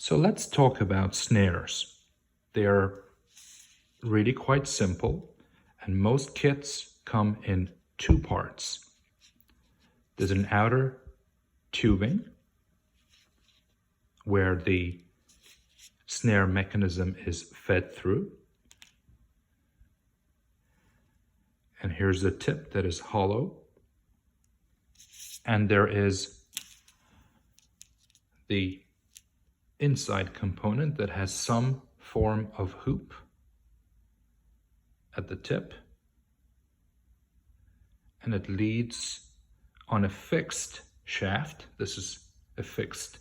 So let's talk about snares. They're really quite simple, and most kits come in two parts. There's an outer tubing where the snare mechanism is fed through. And here's the tip that is hollow. And there is the inside component that has some form of hoop at the tip. And it leads on a fixed shaft. This is a fixed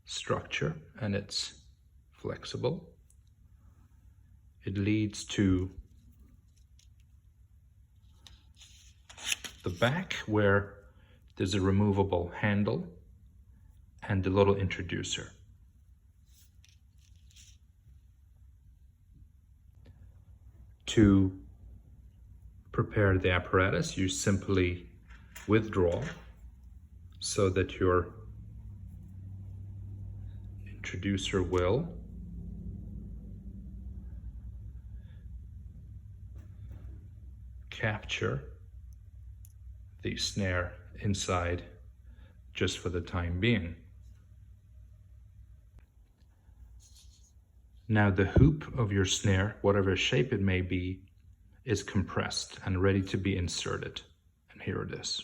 structure and it's flexible. It leads to the back where there's a removable handle and a little introducer. To prepare the apparatus, you simply withdraw so that your introducer will capture the snare inside just for the time being. Now the hoop of your snare, whatever shape it may be, is compressed and ready to be inserted. And here it is.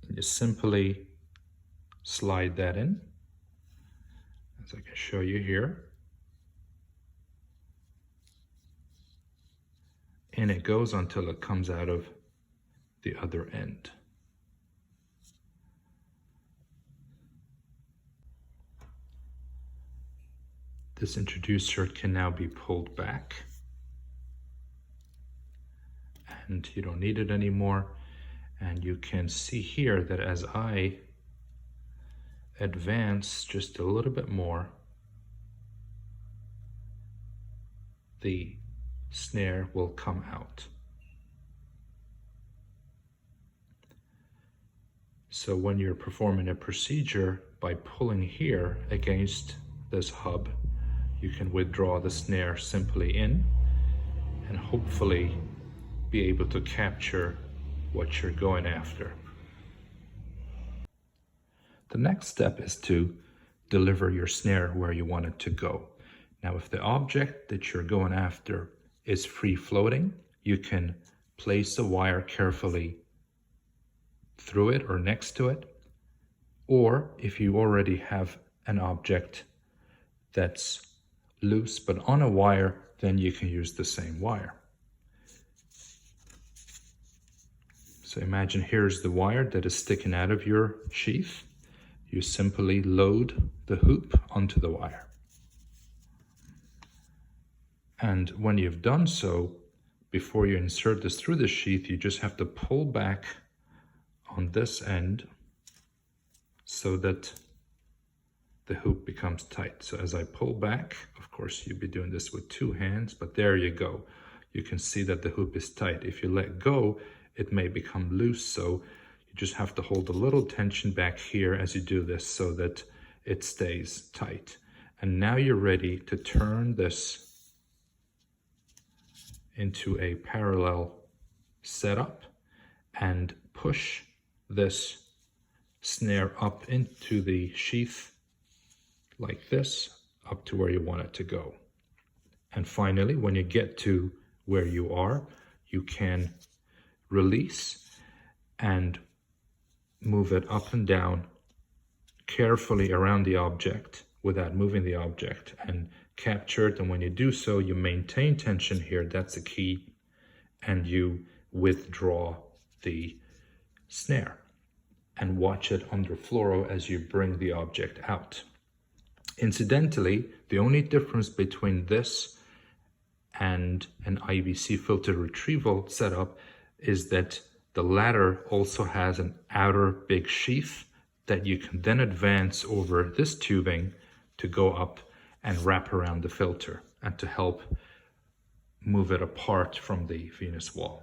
And you simply slide that in, as I can show you here. And it goes until it comes out of the other end. This introducer can now be pulled back and you don't need it anymore. And you can see here that as I advance just a little bit more, the snare will come out. So when you're performing a procedure, by pulling here against this hub, you can withdraw the snare simply in and hopefully be able to capture what you're going after. The next step is to deliver your snare where you want it to go. Now, if the object that you're going after is free floating, you can place the wire carefully through it or next to it. Or if you already have an object that's loose but on a wire, then you can use the same wire. So imagine here's the wire that is sticking out of your sheath. You simply load the hoop onto the wire. And when you've done so, before you insert this through the sheath, you just have to pull back on this end so that the hoop becomes tight. So as I pull back, of course you'd be doing this with two hands, but there you go. You can see that the hoop is tight. If you let go, it may become loose, so you just have to hold a little tension back here as you do this so that it stays tight. And now you're ready to turn this into a parallel setup and push this snare up into the sheath like this, up to where you want it to go. And finally, when you get to where you are, you can release and move it up and down carefully around the object without moving the object and capture it. And when you do so, you maintain tension here, that's the key, and you withdraw the snare and watch it under fluoro as you bring the object out. Incidentally, the only difference between this and an IBC filter retrieval setup is that the latter also has an outer big sheath that you can then advance over this tubing to go up and wrap around the filter and to help move it apart from the Venus wall.